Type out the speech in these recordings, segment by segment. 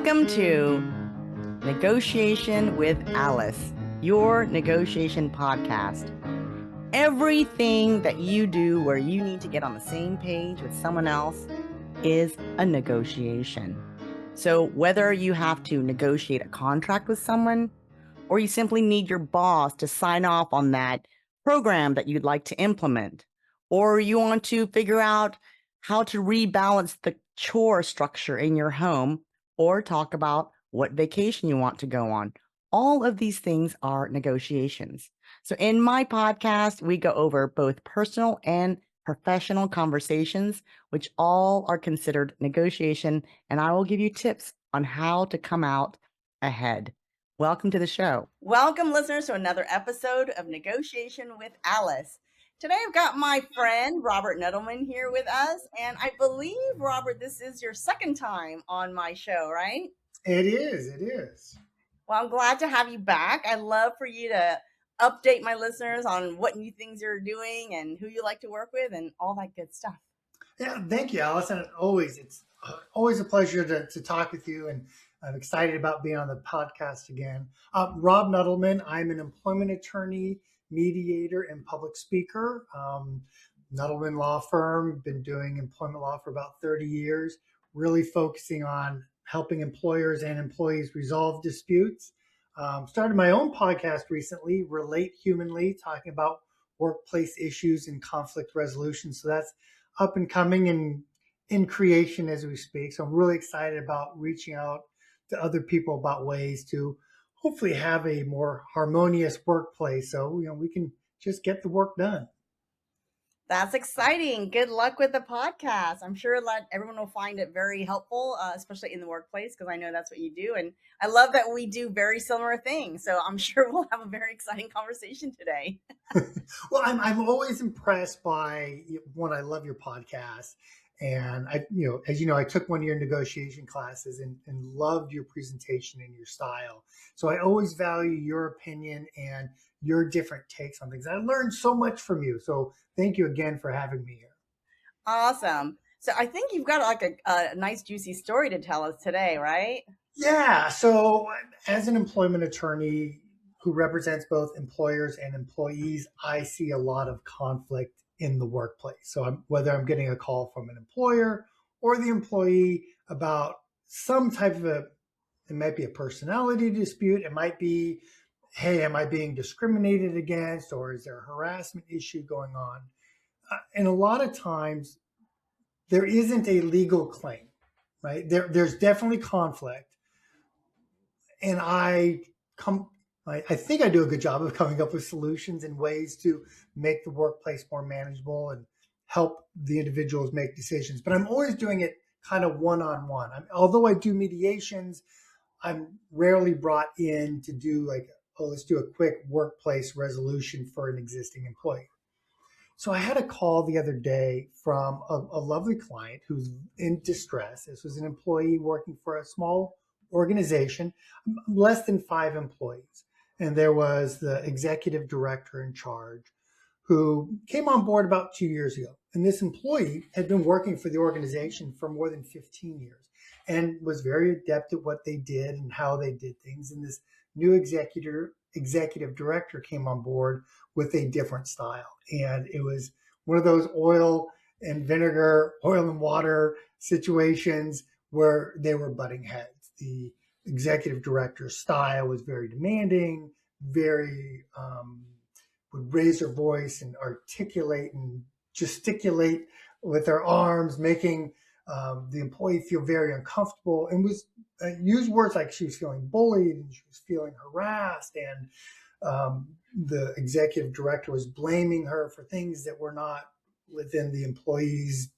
Welcome to Negotiation with Alice, your negotiation podcast. Everything that you do where you need to get on the same page with someone else is a negotiation. So whether you have to negotiate a contract with someone, or you simply need your boss to sign off on that program that you'd like to implement, or you want to figure out how to rebalance the chore structure in your home, or talk about what vacation you want to go on. All of these things are negotiations. So in my podcast, we go over both personal and professional conversations, which all are considered negotiation, and I will give you tips on how to come out ahead. Welcome to the show. Welcome, listeners, to another episode of Negotiation with Alice. Today, I've got my friend, Robert Nuddleman, here with us. And I believe, Robert, this is your second time on my show, right? It is. Well, I'm glad to have you back. I'd love for you to update my listeners on what new things you're doing and who you like to work with and all that good stuff. Yeah, thank you, Alice. And it's always a pleasure to talk with you. And I'm excited about being on the podcast again. Rob Nuddleman, I'm an employment attorney, mediator, and public speaker. Nuddleman Law Firm, been doing employment law for about 30 years, really focusing on helping employers and employees resolve disputes. Started my own podcast recently, Relate Humanly, talking about workplace issues and conflict resolution. So that's up and coming and in creation as we speak. So I'm really excited about reaching out to other people about ways to hopefully have a more harmonious workplace. So, we can just get the work done. That's exciting. Good luck with the podcast. I'm sure everyone will find it very helpful, especially in the workplace, because I know that's what you do. And I love that we do very similar things. So I'm sure we'll have a very exciting conversation today. Well, I'm always impressed by one. I love your podcast. And as you know, I took one of your negotiation classes and loved your presentation and your style. So I always value your opinion and your different takes on things. I learned so much from you. So thank you again for having me here. Awesome. So I think you've got like a nice juicy story to tell us today, right? Yeah. So as an employment attorney who represents both employers and employees, I see a lot of conflict in the workplace. So whether I'm getting a call from an employer or the employee about some type of it might be a personality dispute. It might be, hey, am I being discriminated against, or is there a harassment issue going on? And a lot of times there isn't a legal claim, right? There's definitely conflict. And I think I do a good job of coming up with solutions and ways to make the workplace more manageable and help the individuals make decisions. But I'm always doing it kind of one-on-one. Although I do mediations, I'm rarely brought in to do let's do a quick workplace resolution for an existing employee. So I had a call the other day from a lovely client who's in distress. This was an employee working for a small organization, less than 5 employees. And there was the executive director in charge who came on board about 2 years ago. And this employee had been working for the organization for more than 15 years and was very adept at what they did and how they did things. And this new executive director came on board with a different style. And it was one of those oil and water situations where they were butting heads. The executive director's style was very demanding, very would raise her voice and articulate and gesticulate with her arms, making the employee feel very uncomfortable, and was used words like she was feeling bullied and she was feeling harassed, and the executive director was blaming her for things that were not within the employee's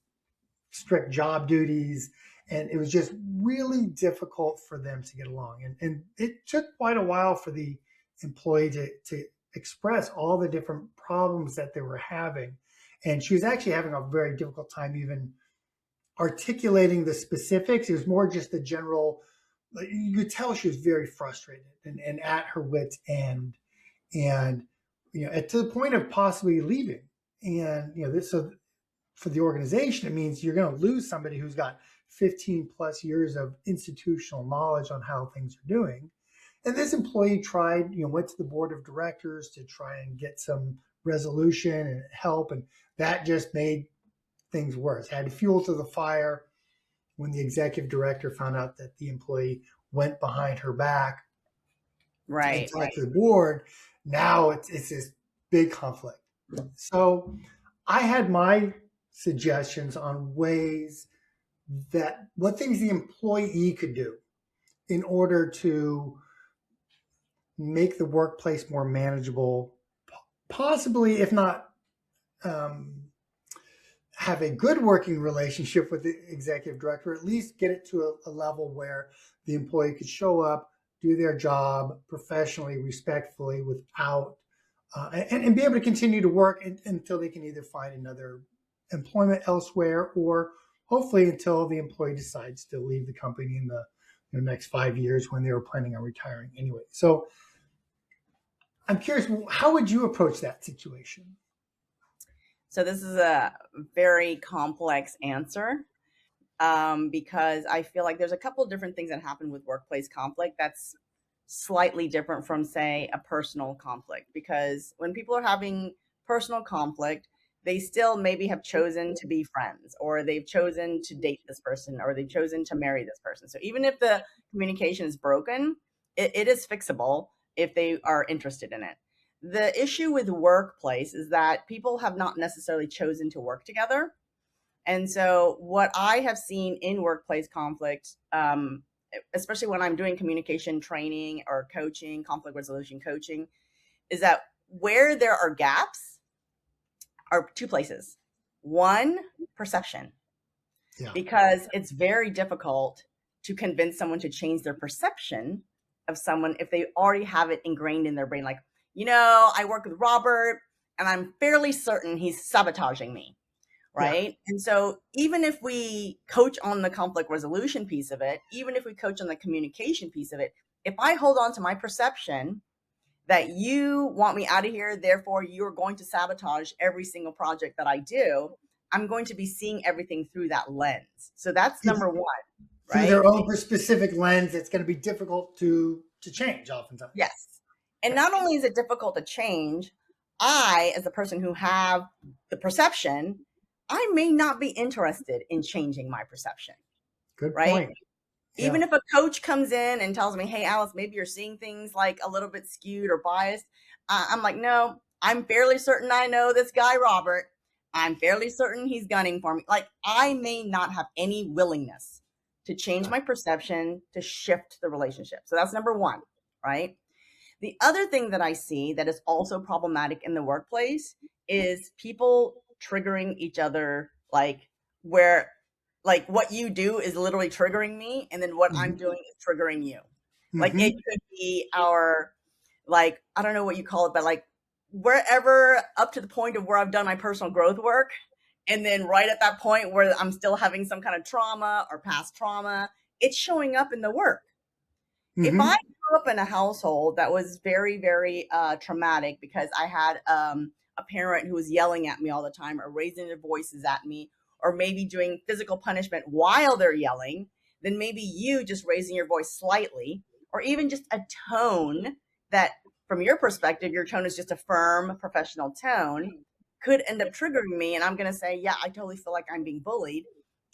strict job duties. And it was just really difficult for them to get along. And it took quite a while for the employee to express all the different problems that they were having. And she was actually having a very difficult time even articulating the specifics. It was more just the general, you could tell she was very frustrated and at her wit's end. And, to the point of possibly leaving. And, so for the organization, it means you're going to lose somebody who's got 15 plus years of institutional knowledge on how things are doing. And this employee tried, went to the board of directors to try and get some resolution and help. And that just made things worse. Added fuel to the fire when the executive director found out that the employee went behind her back and talked to the board. Now it's this big conflict. So I had my suggestions on ways that what things the employee could do in order to make the workplace more manageable, possibly, if not have a good working relationship with the executive director, at least get it to a level where the employee could show up, do their job professionally, respectfully, without, and be able to continue to work until they can either find another employment elsewhere, or hopefully until the employee decides to leave the company in the next 5 years when they were planning on retiring anyway. So I'm curious, how would you approach that situation? So this is a very complex answer because I feel like there's a couple of different things that happen with workplace conflict that's slightly different from, say, a personal conflict. Because when people are having personal conflict, they still maybe have chosen to be friends, or they've chosen to date this person, or they've chosen to marry this person. So even if the communication is broken, it is fixable if they are interested in it. The issue with workplace is that people have not necessarily chosen to work together. And so what I have seen in workplace conflict, especially when I'm doing communication training or coaching, conflict resolution coaching, is that where there are gaps are two places. One, perception. Yeah. Because it's very difficult to convince someone to change their perception of someone if they already have it ingrained in their brain. Like, I work with Robert and I'm fairly certain he's sabotaging me. Right. Yeah. And so even if we coach on the conflict resolution piece of it, even if we coach on the communication piece of it, if I hold on to my perception that you want me out of here, therefore you're going to sabotage every single project that I do, I'm going to be seeing everything through that lens. So that's number one. Right? Through their own specific lens, it's going to be difficult to change oftentimes. Yes. And not only is it difficult to change, I, as a person who have the perception, I may not be interested in changing my perception. Good point. Yeah. Even if a coach comes in and tells me, hey, Alice, maybe you're seeing things like a little bit skewed or biased. I'm like, no, I'm fairly certain I know this guy, Robert. I'm fairly certain he's gunning for me. Like, I may not have any willingness to change my perception to shift the relationship. So that's number one, right? The other thing that I see that is also problematic in the workplace is people triggering each other, like where like what you do is literally triggering me, and then what I'm doing is triggering you. Like it could be our, like, I don't know what you call it, but like wherever up to the point of where I've done my personal growth work, and then right at that point where I'm still having some kind of trauma or past trauma, it's showing up in the work. If I grew up in a household that was very, very traumatic because I had a parent who was yelling at me all the time, or raising their voices at me, or maybe doing physical punishment while they're yelling, then maybe you just raising your voice slightly, or even just a tone that from your perspective, your tone is just a firm professional tone, could end up triggering me. And I'm going to say, yeah, I totally feel like I'm being bullied,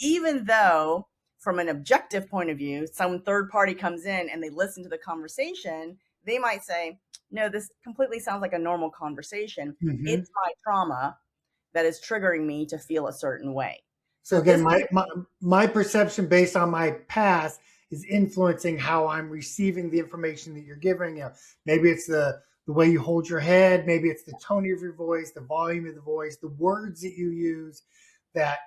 even though from an objective point of view, some third party comes in and they listen to the conversation, they might say, no, this completely sounds like a normal conversation. It's my trauma that is triggering me to feel a certain way. So again, my perception based on my past is influencing how I'm receiving the information that you're giving. Maybe it's the way you hold your head, maybe it's the tone of your voice, the volume of the voice, the words that you use, that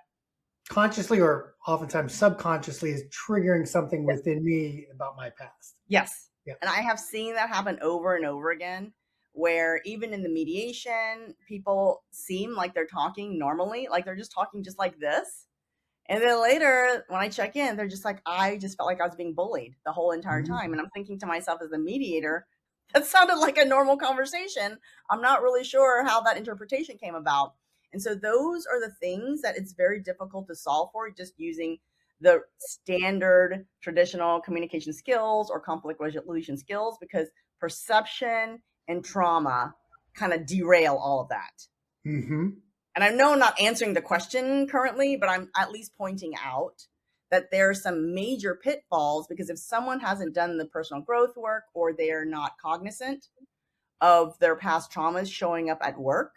consciously or oftentimes subconsciously is triggering something within me about my past. Yes. Yeah. And I have seen that happen over and over again, where even in the mediation, people seem like they're talking normally, like they're just talking just like this. And then later when I check in, they're just like, I just felt like I was being bullied the whole entire time. And I'm thinking to myself as the mediator, that sounded like a normal conversation. I'm not really sure how that interpretation came about. And so those are the things that it's very difficult to solve for just using the standard traditional communication skills or conflict resolution skills, because perception and trauma kind of derail all of that. Mm-hmm. And I know I'm not answering the question currently, but I'm at least pointing out that there are some major pitfalls, because if someone hasn't done the personal growth work, or they're not cognizant of their past traumas showing up at work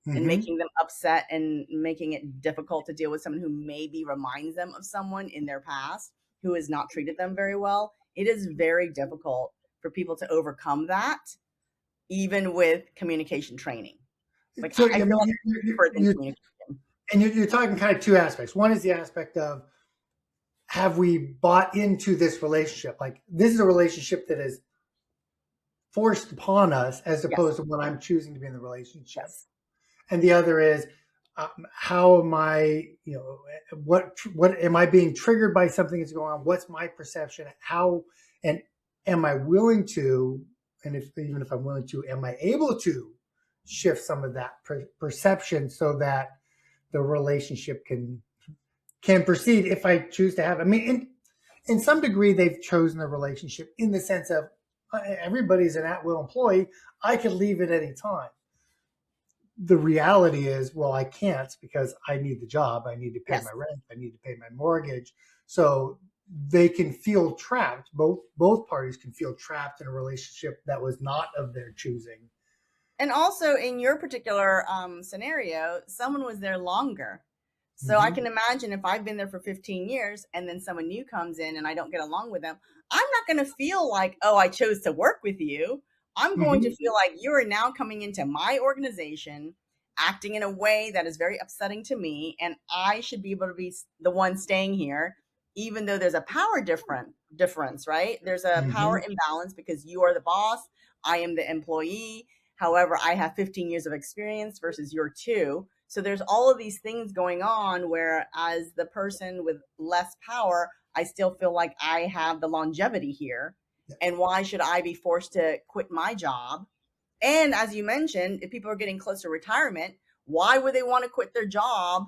and Mm-hmm. making them upset and making it difficult to deal with someone who maybe reminds them of someone in their past who has not treated them very well, it is very difficult for people to overcome that, even with communication training. Like, So I I feel mean, like it's deeper than you communication. and you're talking kind of two aspects. One is the aspect of, have we bought into this relationship? Like, this is a relationship that is forced upon us, as Yes, opposed to when I'm choosing to be in the relationship. yes. And the other is, how am I, what am I being triggered by something that's going on? What's my perception? How, and am I willing to, and even if I'm willing to, am I able to shift some of that perception so that the relationship can proceed if I choose to have. I mean, in some degree, they've chosen the relationship in the sense of, everybody's an at-will employee. I could leave at any time. The reality is, well, I can't, because I need the job. I need to pay Yes. my rent. I need to pay my mortgage. So they can feel trapped. Both parties can feel trapped in a relationship that was not of their choosing. And also, in your particular scenario, someone was there longer. So I Mm-hmm. can imagine if I've been there for 15 years and then someone new comes in and I don't get along with them, I'm not going to feel like, oh, I chose to work with you. I'm going to Mm-hmm. feel like you are now coming into my organization, acting in a way that is very upsetting to me. And I should be able to be the one staying here, even though there's a power difference, right? There's a Mm-hmm. power imbalance because you are the boss, I am the employee. However, I have 15 years of experience versus your two. So there's all of these things going on where, as the person with less power, I still feel like I have the longevity here. And why should I be forced to quit my job? And as you mentioned, if people are getting close to retirement, why would they want to quit their job?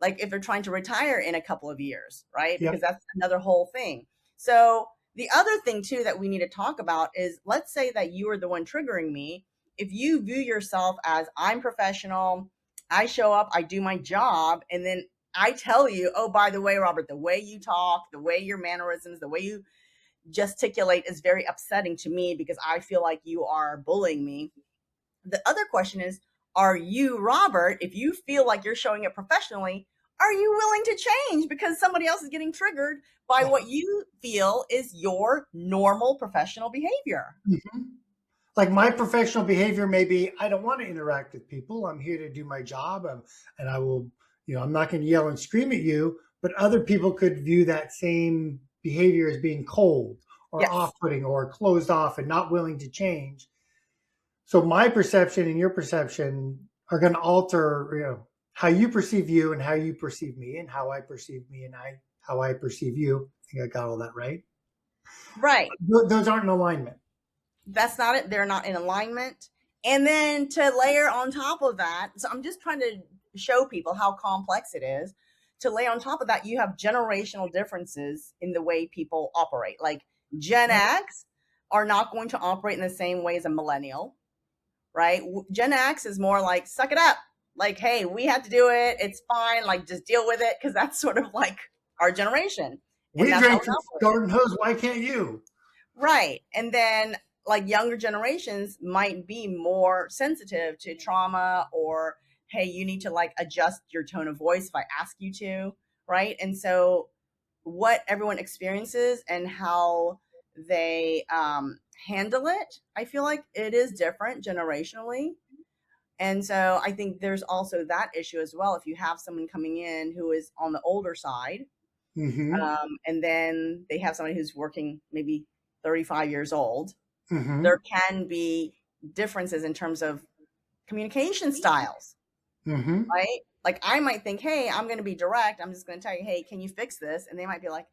Like, if they're trying to retire in a couple of years, right? Because Yep. that's another whole thing. So the other thing too that we need to talk about is, let's say that you are the one triggering me. If you view yourself as, I'm professional, I show up, I do my job, and then I tell you, oh, by the way, Robert, the way you talk, the way your mannerisms, the way you gesticulate is very upsetting to me because I feel like you are bullying me. The other question is, are you, Robert, if you feel like you're showing it professionally, are you willing to change because somebody else is getting triggered by Yeah. what you feel is your normal professional behavior? Mm-hmm. Like, my professional behavior may be, I don't want to interact with people. I'm here to do my job. And I will, I'm not going to yell and scream at you. But other people could view that same behavior as being cold or Yes. off-putting or closed off and not willing to change. So my perception and your perception are going to alter, how you perceive you and how you perceive me, and how I perceive me and how I perceive you. I think I got all that right. Right. Those aren't in alignment. That's not it. They're not in alignment. And then to layer on top of that, so I'm just trying to show people how complex it is. To lay on top of that, you have generational differences in the way people operate. Like, Gen Yep. X are not going to operate in the same way as a millennial, right? Gen X is more like, suck it up. Like, hey, we had to do it. It's fine. Like, just deal with it. Cause that's sort of like our generation. And We that's how drank we from the operate. garden hose. Why can't you? Right. And then, like, younger generations might be more sensitive to trauma, or, hey, you need to like adjust your tone of voice if I ask you to. Right. And so, what everyone experiences and how they handle it, I feel like it is different generationally. And so I think there's also that issue as well. If you have someone coming in who is on the older side, Mm-hmm. and then they have somebody who's working maybe 35 years old, Mm-hmm. there can be differences in terms of communication styles, Mm-hmm. right? Like, I might think, hey, I'm going to be direct. I'm just going to tell you, hey, can you fix this? And they might be like,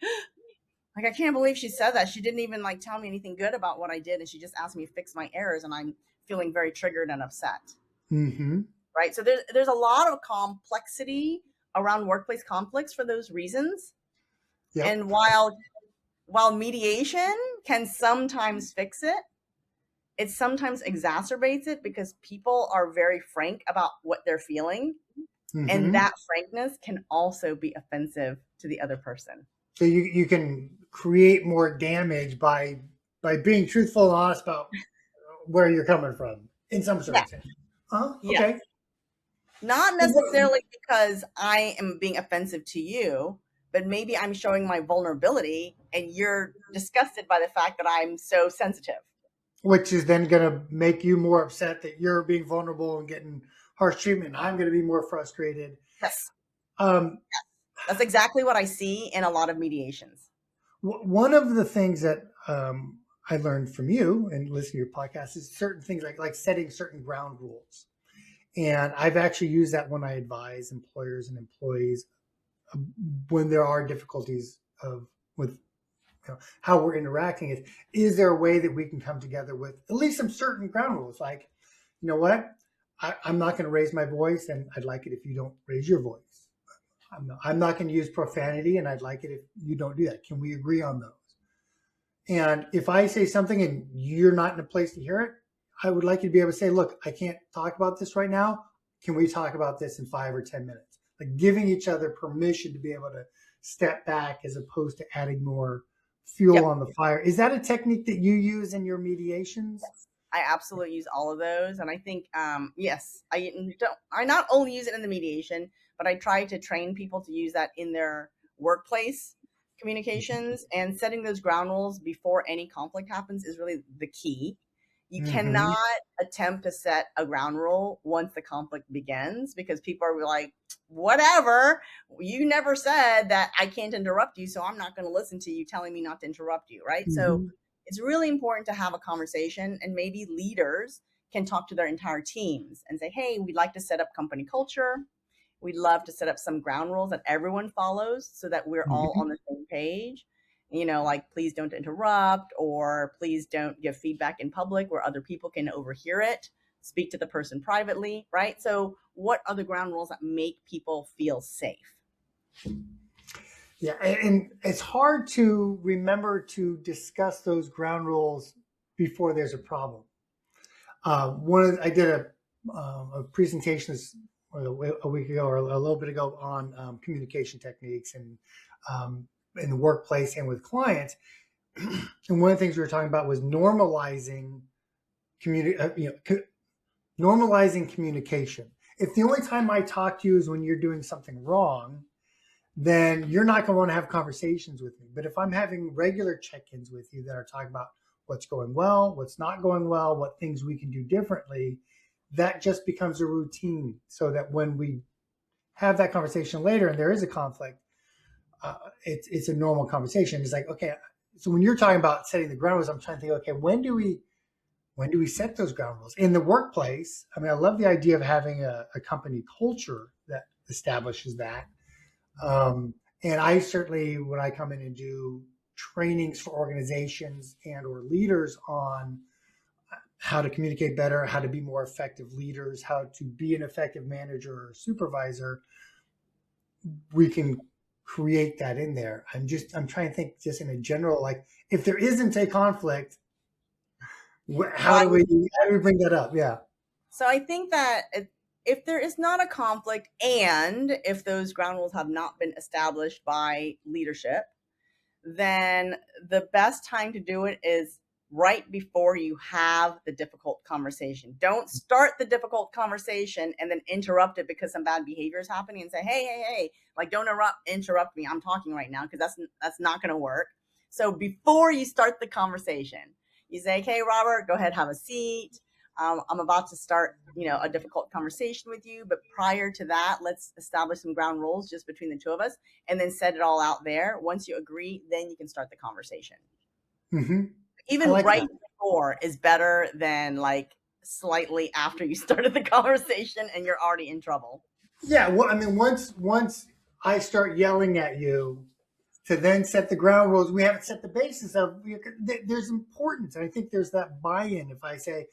I can't believe she said that. She didn't even like tell me anything good about what I did. And she just asked me to fix my errors. And I'm feeling very triggered and upset. Mm-hmm. Right. So there's a lot of complexity around workplace conflicts for those reasons. Yep. And while mediation can sometimes fix it, it sometimes exacerbates it because people are very frank about what they're feeling. And Mm-hmm. that frankness can also be offensive to the other person. So you can create more damage by being truthful and honest about where you're coming from in some Yeah. circumstances. Oh, Yeah. okay. Not Well, necessarily because I am being offensive to you, but maybe I'm showing my vulnerability and you're disgusted by the fact that I'm so sensitive. which is then going to make you more upset that you're being vulnerable and getting harsh treatment. I'm going to be more frustrated. Yes. Um, That's exactly what I see in a lot of mediations. One of the things that I learned from you and listening to your podcast is certain things like setting certain ground rules. And I've actually used that when I advise employers and employees when there are difficulties with how we're interacting. Is there a way that we can come together with at least some certain ground rules? Like, you know what? I'm not going to raise my voice, and I'd like it if you don't raise your voice. I'm not going to use profanity, and I'd like it if you don't do that. Can we agree on those? And if I say something and you're not in a place to hear it, I would like you to be able to say, look, I can't talk about this right now. Can we talk about this in 5 or 10 minutes? Like giving each other permission to be able to step back as opposed to adding more fuel Yep. on the fire. Is that a technique that you use in your mediations? Yes. I absolutely use all of those. And I think, yes, I not only use it in the mediation, but I try to train people to use that in their workplace communications, and setting those ground rules before any conflict happens is really the key. You Mm-hmm. cannot attempt to set a ground rule once the conflict begins because people are like, whatever, you never said that I can't interrupt you, so I'm not going to listen to you telling me not to interrupt you, right? So Mm-hmm. it's really important to have a conversation, and maybe leaders can talk to their entire teams and say, hey, we'd like to set up company culture. We'd love to set up some ground rules that everyone follows so that we're all Mm-hmm. on the same page. Like please don't interrupt, or please don't give feedback in public where other people can overhear it. Speak to the person privately, right? So, what are the ground rules that make people feel safe? Yeah, and it's hard to remember to discuss those ground rules before there's a problem. I did a presentation a week ago or a little bit ago on communication techniques and in the workplace and with clients. And one of the things we were talking about was normalizing normalizing communication. If the only time I talk to you is when you're doing something wrong, then you're not going to want to have conversations with me. But if I'm having regular check-ins with you that are talking about what's going well, what's not going well, what things we can do differently, that just becomes a routine so that when we have that conversation later and there is a conflict, it's a normal conversation. It's like, okay, so when you're talking about setting the ground rules, I'm trying to think, okay, when do we set those ground rules in the workplace? I mean, I love the idea of having a company culture that establishes that. And I certainly, when I come in and do trainings for organizations and or leaders on how to communicate better, how to be more effective leaders, how to be an effective manager or supervisor, we can create that in there. I'm trying to think just in a general, like if there isn't a conflict, Well, how do we bring that up? Yeah. so I think that if there is not a conflict, and if those ground rules have not been established by leadership, then the best time to do it is right before you have the difficult conversation. Don't start the difficult conversation and then interrupt it because some bad behavior is happening and say, hey, like don't interrupt me. I'm talking right now, because that's not going to work. So before you start the conversation, you say, hey, Robert, go ahead, have a seat. I'm about to start, a difficult conversation with you. But prior to that, let's establish some ground rules just between the two of us, and then set it all out there. Once you agree, then you can start the conversation. Mm-hmm. I Even like right that. before is better than like slightly after you started the conversation and you're already in trouble. Yeah. Well, I mean, once I start yelling at you to then set the ground rules, we haven't set the basis of. There's importance. I think there's that buy-in. If I say,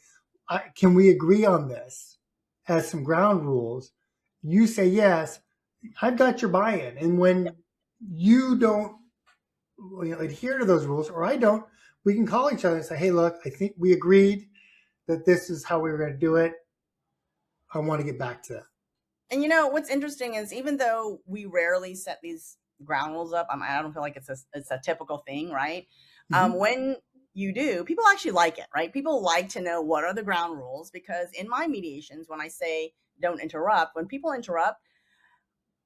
"Can we agree on this?" as some ground rules, you say yes. I've got your buy-in, and when you don't adhere to those rules, or I don't, we can call each other and say, hey, look, I think we agreed that this is how we were going to do it. I want to get back to that. And what's interesting is even though we rarely set these ground rules up, I don't feel like it's a typical thing, right? Mm-hmm. When you do, people actually like it, right? People like to know what are the ground rules, because in my mediations, when I say don't interrupt, when people interrupt,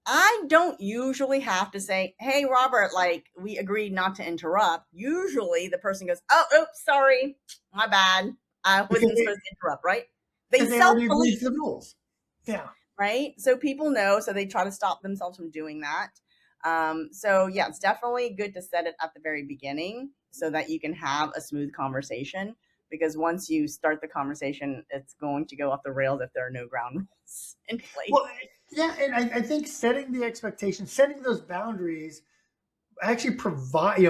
I don't usually have to say, hey, Robert, like we agreed not to interrupt. Usually the person goes, oh, oops, sorry, my bad. I Because wasn't they, supposed to interrupt, right? They because they self already agreed police, to the rules. Yeah. right? So people know, so they try to stop themselves from doing that. So yeah, it's definitely good to set it at the very beginning so that you can have a smooth conversation. Because once you start the conversation, it's going to go off the rails if there are no ground rules in place. Well, yeah, and I think setting the expectations, setting those boundaries, actually provide.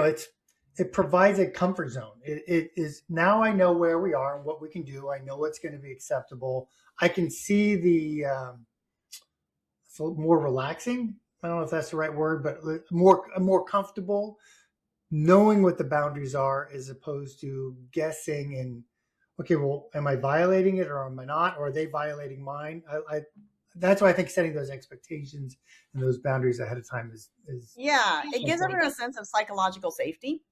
It provides a comfort zone. It is now I know where we are and what we can do. I know what's going to be acceptable. I can see the it's more relaxing. I don't know if that's the right word, but more comfortable knowing what the boundaries are as opposed to guessing and okay, well, am I violating it or am I not? Or are they violating mine? That's why I think setting those expectations and those boundaries ahead of time is Yeah, it gives important. everyone a sense of psychological safety,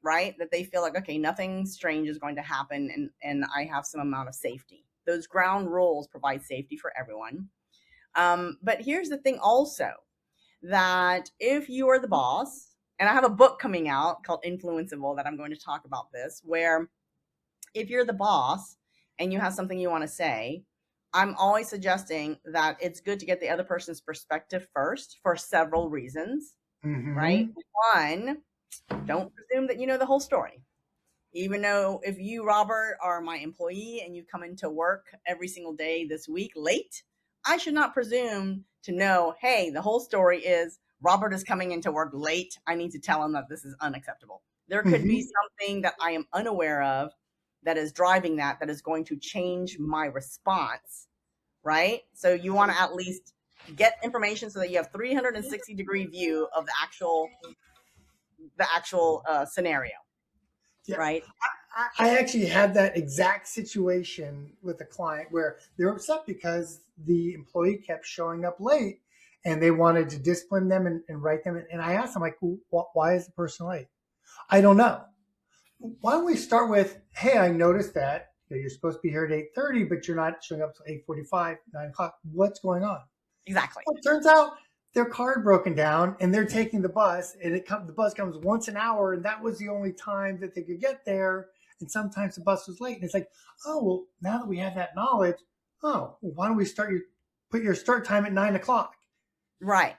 right? That they feel like, okay, nothing strange is going to happen, and I have some amount of safety. Those ground rules provide safety for everyone. But here's the thing also, that if you are the boss, and I have a book coming out called Influenceable that I'm going to talk about this, where if you're the boss and you have something you want to say, I'm always suggesting that it's good to get the other person's perspective first for several reasons, right? Mm-hmm. One, don't presume that you know the whole story. Even though if you, Robert, are my employee and you come into work every single day this week late, I should not presume to know, hey, the whole story is Robert is coming into work late. I need to tell him that this is unacceptable. There could be Mm-hmm. something that I am unaware of that is driving that is going to change my response, right? So you want to at least get information so that you have 360-degree view of the actual scenario, Yeah. right? I actually had that exact situation with a client where they were upset because the employee kept showing up late and they wanted to discipline them and write them. And I asked them, like, why is the person late? I don't know. Why don't we start with, hey, I noticed that you're supposed to be here at 8:30, but you're not showing up until 8:45, 9 o'clock. What's going on? Exactly. Well, it turns out their car had broken down and they're taking the bus, and the bus comes once an hour, and that was the only time that they could get there. And sometimes the bus was late. And it's like, oh, well, now that we have that knowledge, oh, well, why don't we put your start time at 9 o'clock? Right.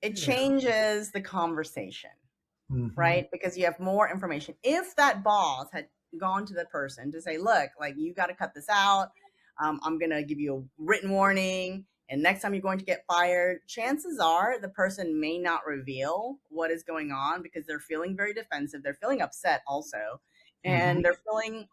It You know. changes the conversation, Mm-hmm. right? Because you have more information. If that boss had gone to the person to say, look, like you got to cut this out, I'm going to give you a written warning, and next time you're going to get fired, chances are the person may not reveal what is going on because they're feeling very defensive. They're feeling upset also. Mm-hmm. And they're feeling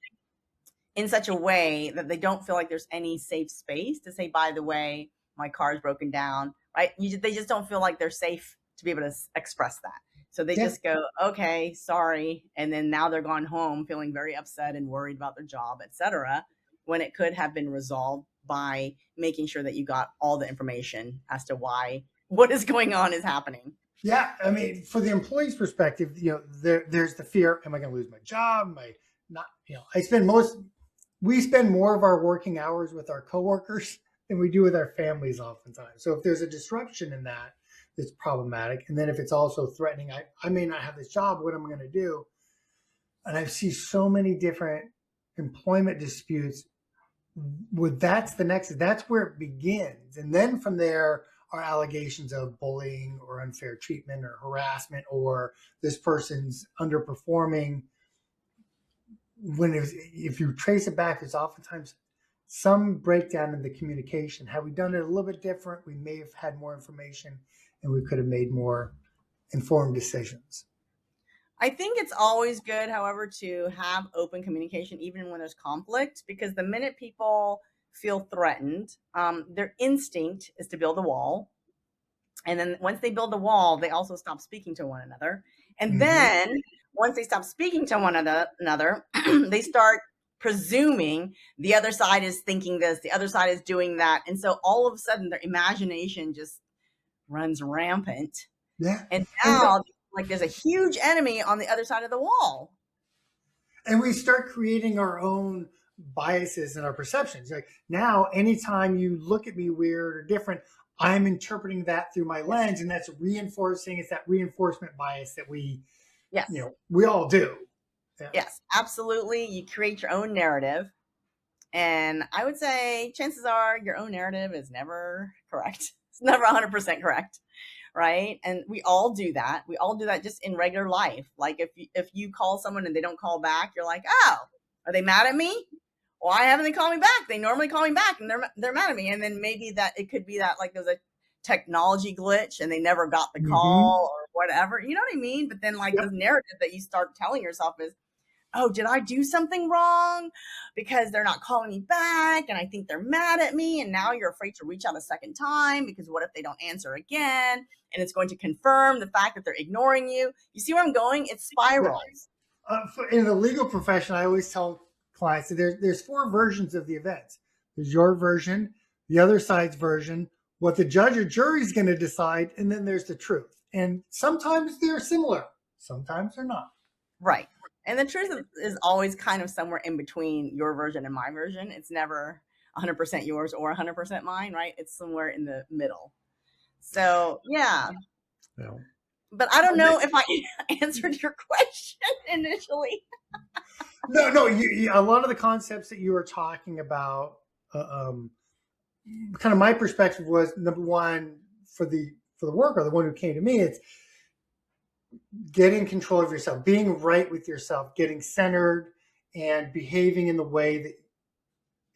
in such a way that they don't feel like there's any safe space to say, by the way, my car is broken down, right? They just don't feel like they're safe to be able to express that. So they Yeah. just go, okay, sorry. And then now they're gone home feeling very upset and worried about their job, etc., when it could have been resolved by making sure that you got all the information as to why what is going on is happening. Yeah, I mean, for the employee's perspective, there's the fear: am I going to lose my job? Am I not? We spend more of our working hours with our coworkers than we do with our families, oftentimes. So if there's a disruption in that, it's problematic. And then if it's also threatening, I may not have this job. What am I going to do? And I see so many different employment disputes that's where it begins, and then from there are allegations of bullying or unfair treatment or harassment or this person's underperforming. If you trace it back, there's oftentimes some breakdown in the communication. Had we done it a little bit different, we may have had more information and we could have made more informed decisions. I think it's always good, however, to have open communication, even when there's conflict, because the minute people feel threatened, their instinct is to build a wall. And then once they build the wall, they also stop speaking to one another. And Hmm. then once they stop speaking to one another, they start presuming the other side is thinking this, the other side is doing that. And so all of a sudden their imagination just runs rampant. Yeah. And And now like there's a huge enemy on the other side of the wall. and we start creating our own biases and our perceptions. Like now, anytime you look at me weird or different, I'm interpreting that through my Yes. lens, and that's reinforcing. It's that reinforcement bias that Yes. we all do. Yeah. Yes, absolutely. You create your own narrative. And I would say chances are your own narrative is never correct. It's never 100% correct, right? And we all do that. We all do that just in regular life. Like if you call someone and they don't call back, you're like, "Oh, are they mad at me? Why haven't they called me back? They normally call me back and they're mad at me." And then maybe that it could be that like there's a technology glitch and they never got the Mm-hmm. call or whatever. You know what I mean? But then like the Yep. narrative that you start telling yourself is, "Oh, did I do something wrong? Because they're not calling me back and I think they're mad at me." And now you're afraid to reach out a second time because what if they don't answer again? And it's going to confirm the fact that they're ignoring you. You see where I'm going? It Yeah. spirals. In the legal profession, I always tell clients that there's four versions of the events. There's your version, the other side's version, what the judge or jury is going to decide, and then there's the truth. And sometimes they're similar, sometimes they're not. Right. And the truth is always kind of somewhere in between your version and my version. It's never 100% yours or 100% mine, right? It's somewhere in the middle. So, yeah. No. But I don't know if I answered your question initially. No. A lot of the concepts that you were talking about, kind of my perspective was number one for the worker, the one who came to me. It's getting control of yourself, being right with yourself, getting centered, and behaving in the way that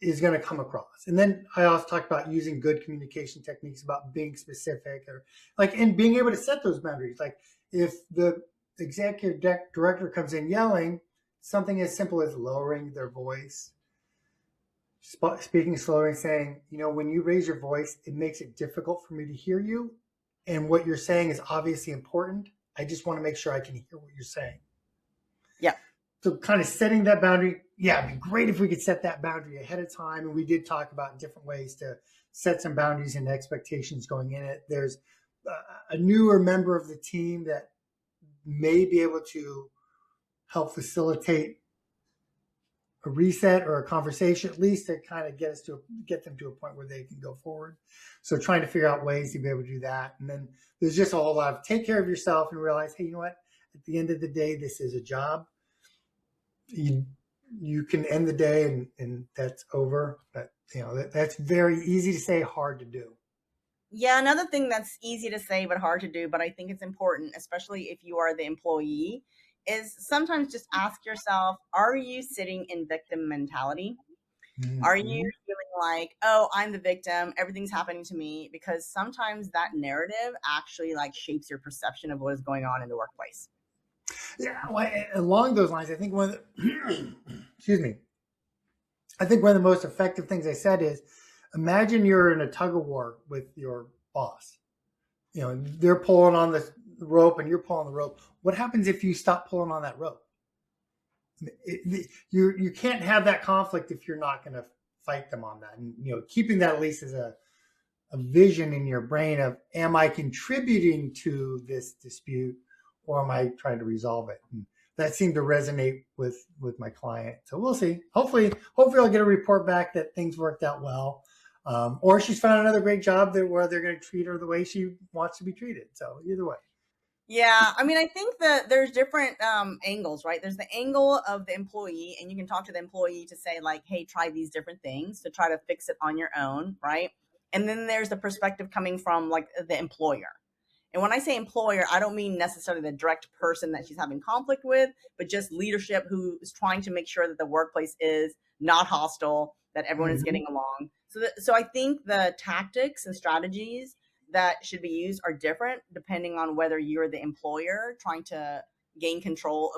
is going to come across. And then I also talked about using good communication techniques, about being specific, or like, and being able to set those boundaries. Like if the executive director comes in yelling, something as simple as lowering their voice, speaking slower, and saying, when you raise your voice, it makes it difficult for me to hear you. And what you're saying is obviously important. I just want to make sure I can hear what you're saying. Yeah. So kind of setting that boundary. Yeah, it'd be great if we could set that boundary ahead of time. And we did talk about different ways to set some boundaries and expectations going in it. There's a newer member of the team that may be able to help facilitate a reset or a conversation, at least to kind of get them to a point where they can go forward. So trying to figure out ways to be able to do that. And then there's just a whole lot of take care of yourself and realize, hey, you know what? At the end of the day, this is a job. You can end the day and that's over. But that's very easy to say, hard to do. Yeah, another thing that's easy to say but hard to do, but I think it's important, especially if you are the employee, is sometimes just ask yourself, are you sitting in victim mentality? Are you Mm-hmm. feeling like, "Oh, I'm the victim, everything's happening to me?" Because sometimes that narrative actually like shapes your perception of what is going on in the workplace. Yeah, well, along those lines, I think excuse me, I think one of the most effective things I said is, imagine you're in a tug of war with your boss. They're pulling on the rope and you're pulling the rope. What happens if you stop pulling on that rope? You can't have that conflict if you're not going to fight them on that. And keeping that at least as a vision in your brain of, am I contributing to this dispute or am I trying to resolve it? And that seemed to resonate with my client. So we'll see. Hopefully I'll get a report back that things worked out well. Or she's found another great job where they're going to treat her the way she wants to be treated. So either way. Yeah, I mean, I think that there's different angles, right? There's the angle of the employee, and you can talk to the employee to say, like, "Hey, try these different things to try to fix it on your own," right? And then there's the perspective coming from like the employer. And when I say employer, I don't mean necessarily the direct person that she's having conflict with, but just leadership who is trying to make sure that the workplace is not hostile, that everyone is Mm-hmm. getting along. So I think the tactics and strategies that should be used are different depending on whether you're the employer trying to gain control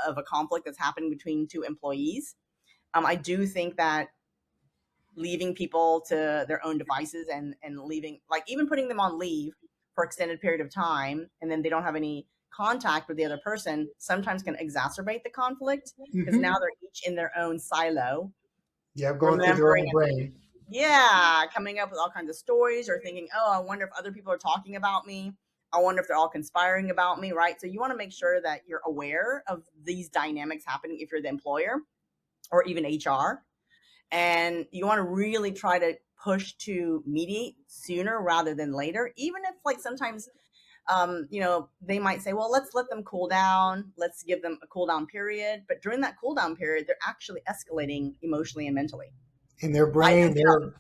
of a conflict that's happening between two employees. I do think that leaving people to their own devices and leaving, like even putting them on leave for extended period of time, and then they don't have any contact with the other person sometimes can exacerbate the conflict because Mhm. now they're each in their own silo. Yeah, going through their own brain. Yeah, coming up with all kinds of stories or thinking, oh, I wonder if other people are talking about me. I wonder if they're all conspiring about me, right? So you want to make sure that you're aware of these dynamics happening if you're the employer or even HR. And you want to really try to push to mediate sooner rather than later, even if like sometimes they might say, well, let's let them cool down. Let's give them a cool down period. But during that cool down period, they're actually escalating emotionally and mentally. In their By brain, themselves.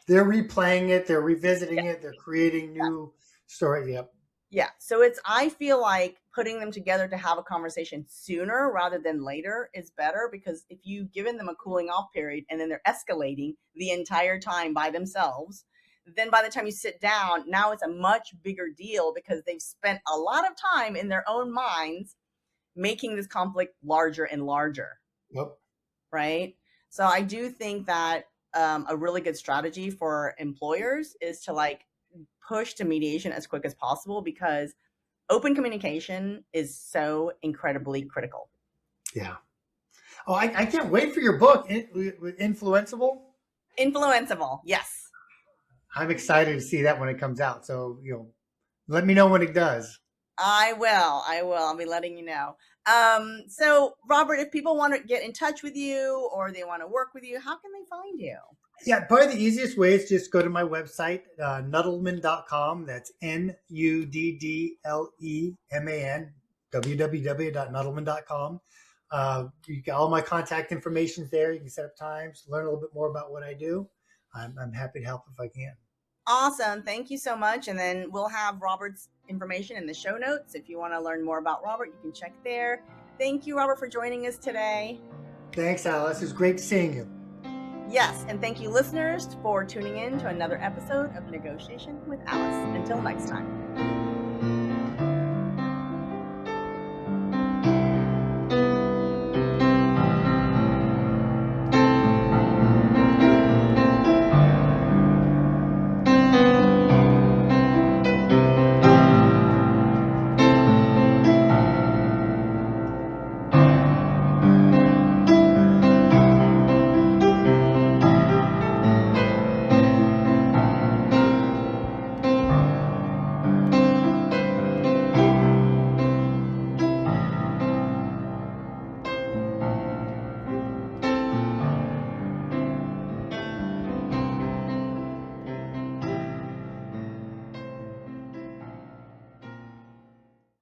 they're replaying it, they're revisiting Yeah. it, they're creating new stories. Yep. Yeah. So I feel like putting them together to have a conversation sooner rather than later is better, because if you've given them a cooling off period and then they're escalating the entire time by themselves, then by the time you sit down, now it's a much bigger deal because they've spent a lot of time in their own minds making this conflict larger and larger. Yep. Right. So I do think that a really good strategy for employers is to like push to mediation as quick as possible, because open communication is so incredibly critical. Yeah. Oh, I can't wait for your book, Influenceable. Influenceable. Yes. I'm excited to see that when it comes out. So, let me know when it does. I will. I'll be letting you know. So Robert, if people want to get in touch with you or they want to work with you, how can they find you? Yeah, probably the easiest way is just go to my website, Nuddleman.com. That's Nuddleman, www.nuddleman.com. You get all my contact information there. You can set up times, learn a little bit more about what I do. I'm happy to help if I can. Awesome. Thank you so much. And then we'll have Robert's information in the show notes. If you want to learn more about Robert, you can check there. Thank you, Robert, for joining us today. Thanks, Alice. It's great seeing you. Yes, and thank you, listeners, for tuning in to another episode of Negotiation with Alice. Until next time.